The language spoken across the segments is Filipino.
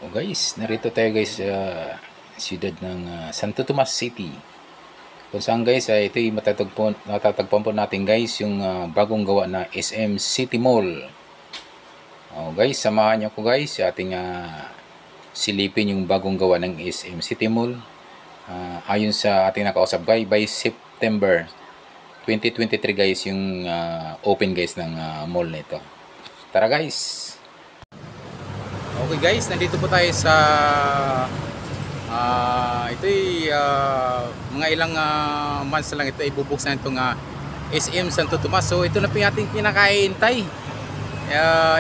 O guys, narito tayo guys sa siyudad ng Santo Tomas City. Kung saan guys, ito'y matatagpuan po natin guys yung bagong gawa na SM City Mall. O guys, samahan niyo ko guys sa ating silipin yung bagong gawa ng SM City Mall. Ayon sa ating nakausap guys, by September 2023 guys yung open guys ng mall na ito. Tara guys! Okay guys, nandito po tayo sa ito'y mga ilang months lang ito ibubuksan itong SM Santo Tomas. So ito na po yung ating pinakaintay.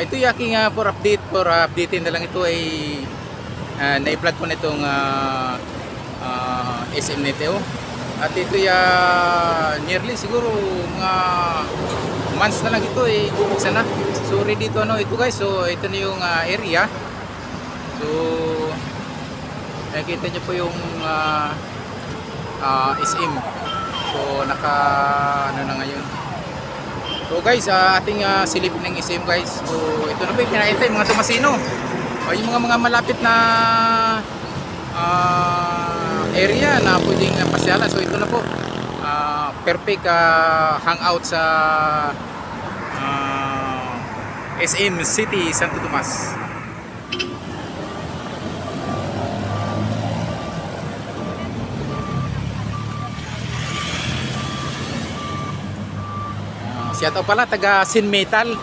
Ito yung aking for updatein na lang ito ay na-i-vlog ko na itong SM nito. At ito nearly siguro mga months na lang ito ay ibubuksan na. So ready to ito guys. So ito na yung area. So nakikita nyo po yung SM. So naka na ngayon. So guys, ating silipin ng SM guys. So ito na po yung pinaintay mga Tomasino. Yung mga malapit na area na pwedeng pasyalan. So ito na po perfect hangout sa SM City Santo Tomas. Siya to pala taga Sin Metal.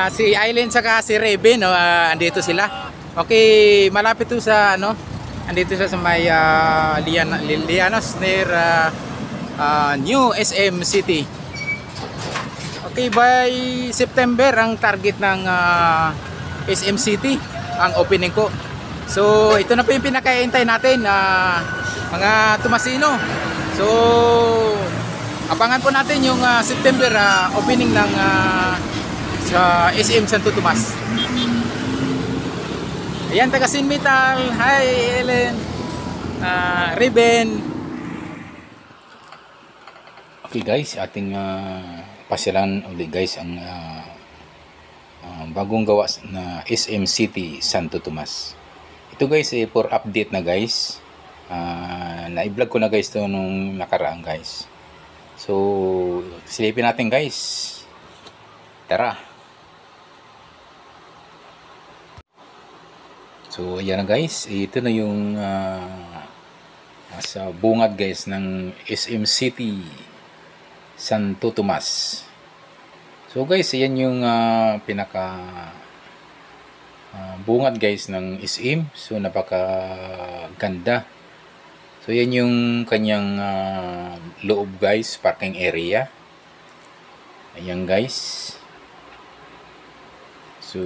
Si Aileen saka si Reben, andito sila. Okay, malapit to sa andito siya sa may Lianos near New SM City. Okay, by September ang target ng SM City ang opening ko. So ito na po yung pinakaintay natin mga Tomasino. So abangan po natin yung September opening ng sa SM Santo Tomas. Ayan, taga Sin Metal. Hi Ellen, Reben. Okay guys, ating pasyalan ulit guys ang bagong gawa na SM City Santo Tomas. Ito guys for update na guys. Na-i-vlog ko na guys to nung nakaraan guys. So silipin natin guys. Tara. So ayan na guys, ito na yung sa bungad guys ng SM City Santo Tomas. So guys, ayan yung pinaka bungad guys ng SM. So napaka ganda. So yan yung kanyang loob guys, parking area. Ayan guys. So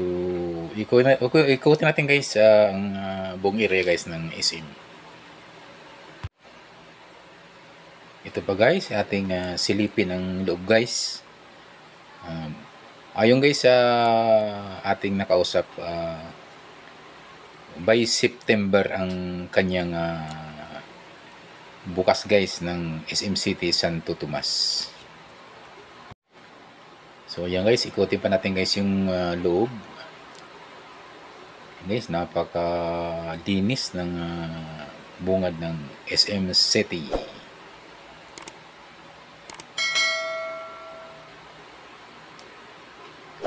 ikutin natin guys ang buong area guys ng SM. Ito pa guys, ating silipin ang loob guys. Ayon guys sa ating nakausap, by September ang kanyang bukas guys ng SM City Santo Tomas. So ayan guys, ikutin pa natin guys yung loob. Guys, napaka linis ng bungad ng SM City.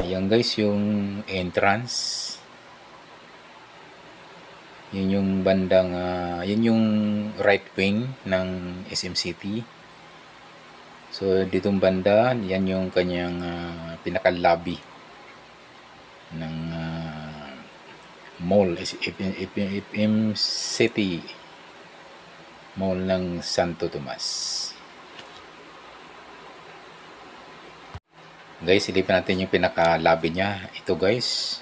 Ayan guys yung entrance. Yun yung bandang yun yung right wing ng SM City. So ditong banda, yan yung kanyang pinaka-lobby ng mall, SM City Mall ng Santo Tomas. Guys, silipin natin yung pinaka-lobby niya. Ito guys,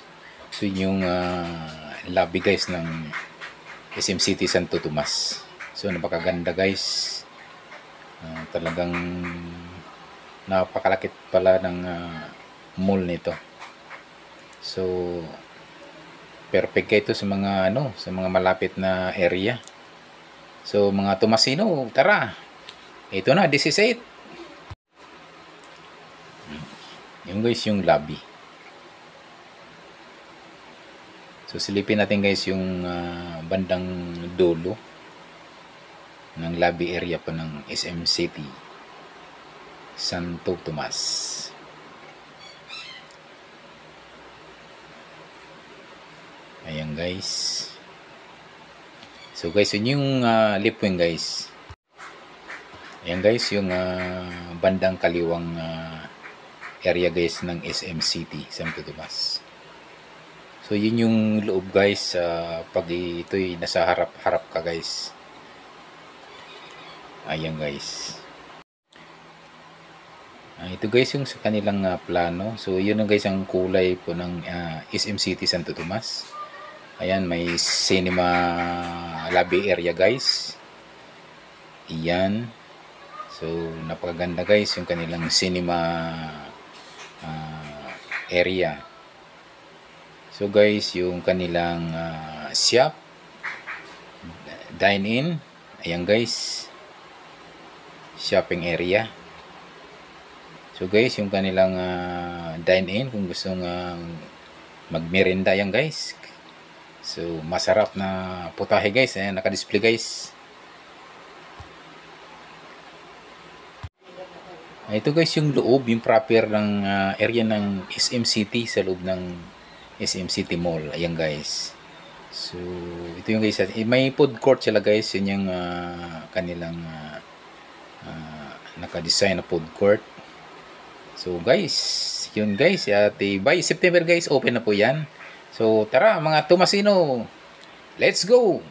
so yung lobby guys ng SM City Santo Tomas. So napakaganda guys. Talagang napakalakit pala ng mall nito. So perfect ito sa mga sa mga malapit na area. So mga Tomasino, tara. Ito na, this is it. Yung guys yung lobby. So silipin natin guys yung bandang dulo ng lobby area po ng SM City Santo Tomas. Ayan guys. So guys, yun yung lip wing guys. Ayan guys, yung bandang kaliwang area guys ng SM City Santo Tomas. So yun yung loob guys, pag ito'y nasa harap-harap ka guys. Ayan guys. Ito guys yung sa kanilang plano. So yun guys ang kulay po ng SM City Santo Tomas. Ayan, may cinema lobby area guys. Iyan. So napakaganda guys yung kanilang cinema area. So guys, yung kanilang shop, dine-in. Ayan guys, shopping area. So guys, yung kanilang dine-in kung gustong magmerienda yan guys. So masarap na putahe guys. Ayan, naka-display guys. Ito guys yung loob, yung proper ng area ng SM City sa loob ng SM City Mall. Ayan guys. So ito yung guys, may food court sila guys. Yun yung kanilang naka-design na food court. So guys, yun guys, at by September guys, open na po yan. So tara mga Tomasino, let's go!